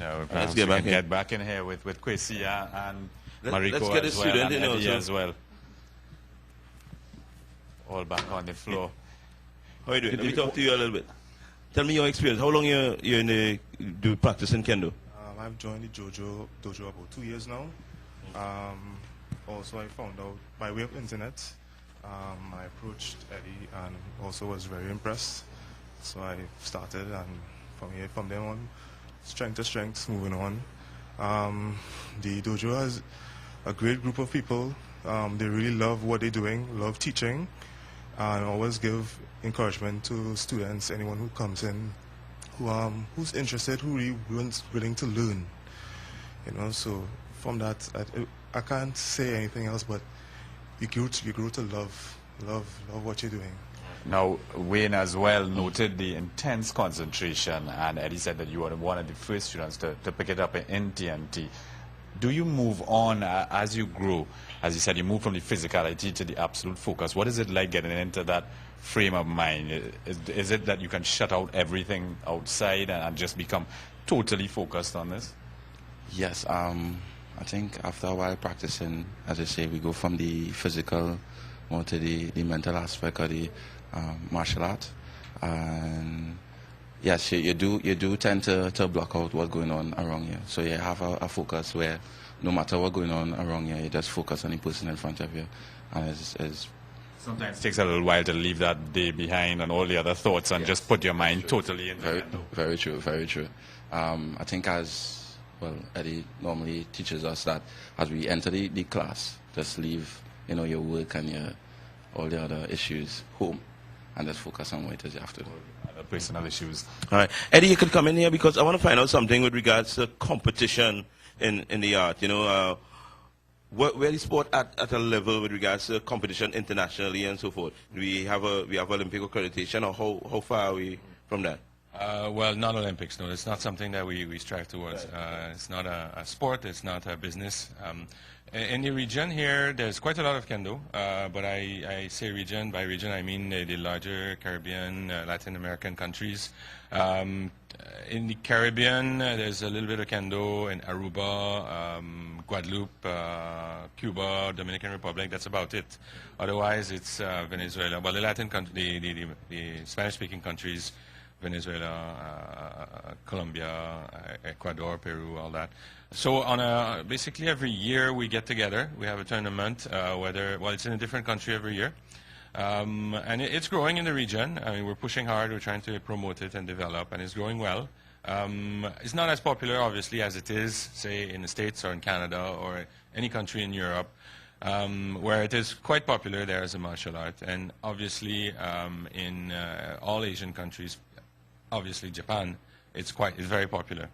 Let's get back in here with Kwesi and Mariko let's get as a well, student and in Eddy also. as well. All back on the floor. How are you doing? Let me talk to you a little bit. Tell me your experience. How long you're in do practice in Kendo? I've joined the dojo about 2 years now. Also, I found out by way of internet. I approached Eddy and also was very impressed. So I started, and from then on, strength to strength, moving on. The dojo has a great group of people. They really love what they're doing, love teaching, and always give encouragement to students, anyone who comes in, who's interested, who really willing to learn. So from that, I can't say anything else, but you grow to love what you're doing. Now, Wayne as well noted the intense concentration, and Eddy said that you were one of the first students to pick it up in TNT. Do you move on as you grow? As you said, you move from the physicality to the absolute focus. What is it like getting into that frame of mind? Is it that you can shut out everything outside and just become totally focused on this? Yes, I think after a while practicing, as I say, we go from the physical more to the mental aspect of the martial art. And yes, you do tend to block out what's going on around you. So you have a focus where no matter what's going on around you, you just focus on the person in front of you. And it's sometimes it takes a little while to leave that day behind and all the other thoughts and just put your mind totally in very, very true, very true. I think Eddy normally teaches us that as we enter the class, just leave your work and all the other issues home and just focus on what it is you have to do. Other personal issues. All right. Eddy, you could come in here because I want to find out something with regards to competition in the art. Where is sport at a level with regards to competition internationally and so forth? We have Olympic accreditation, or how far are we from that? Well, not Olympics, no. It's not something that we strive towards. Right. It's not a sport. It's not a business. In the region here, there's quite a lot of Kendo, but I say region. By region, I mean the larger Caribbean, Latin American countries. In the Caribbean, there's a little bit of Kendo in Aruba, Guadeloupe, Cuba, Dominican Republic. That's about it. Otherwise, it's Venezuela. Well, the Latin country, the Spanish-speaking countries, Venezuela, Colombia, Ecuador, Peru, all that. So basically every year we get together. We have a tournament, it's in a different country every year. And it's growing in the region. I mean, we're pushing hard. We're trying to promote it and develop, and it's growing well. It's not as popular, obviously, as it is, say, in the States or in Canada or any country in Europe, where it is quite popular there as a martial art. And obviously, in all Asian countries, obviously Japan, it's very popular.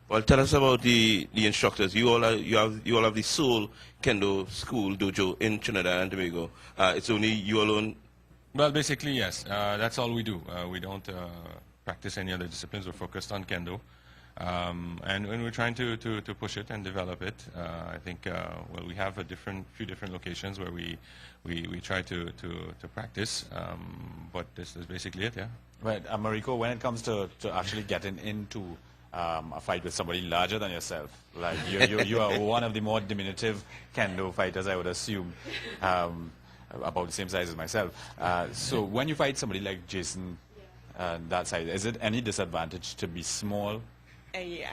Well, tell us about the instructors. You all have the Seoul Kendo School Dojo in Trinidad and Tobago. It's only you alone. Well, basically, yes. That's all we do. We don't practice any other disciplines. We're focused on Kendo, and we're trying to push it and develop it. I think we have few different locations where we try to practice, but this is basically it. Yeah. Right, Mariko, when it comes to actually getting into a fight with somebody larger than yourself, like you are one of the more diminutive Kendo fighters, I would assume, about the same size as myself. So when you fight somebody like Jason, that size, is it any disadvantage to be small? When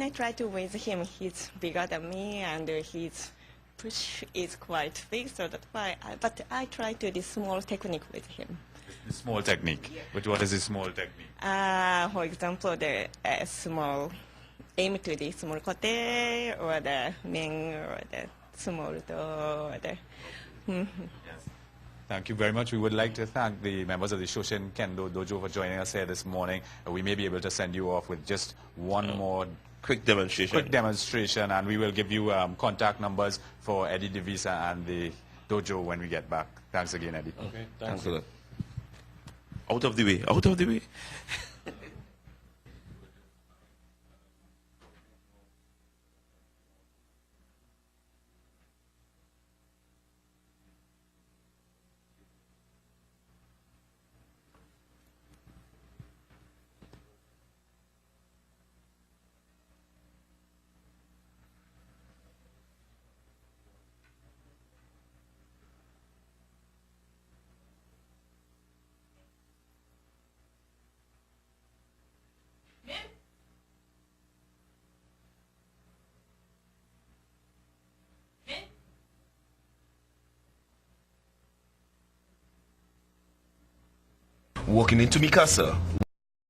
I try to with him, he's bigger than me, and his push is quite big, so that's why. But I try to do small technique with him. The small technique. Yeah. But what is the small technique? For example, the small aim to the small kote or the ming or the small door. Yes. Thank you very much. We would like to thank the members of the Shoshin Kendo Dojo for joining us here this morning. We may be able to send you off with just one more quick demonstration, and we will give you contact numbers for Eddy Devisa and the dojo when we get back. Thanks again, Eddy. Okay, thanks a lot. Out of the way. walking into Mikasa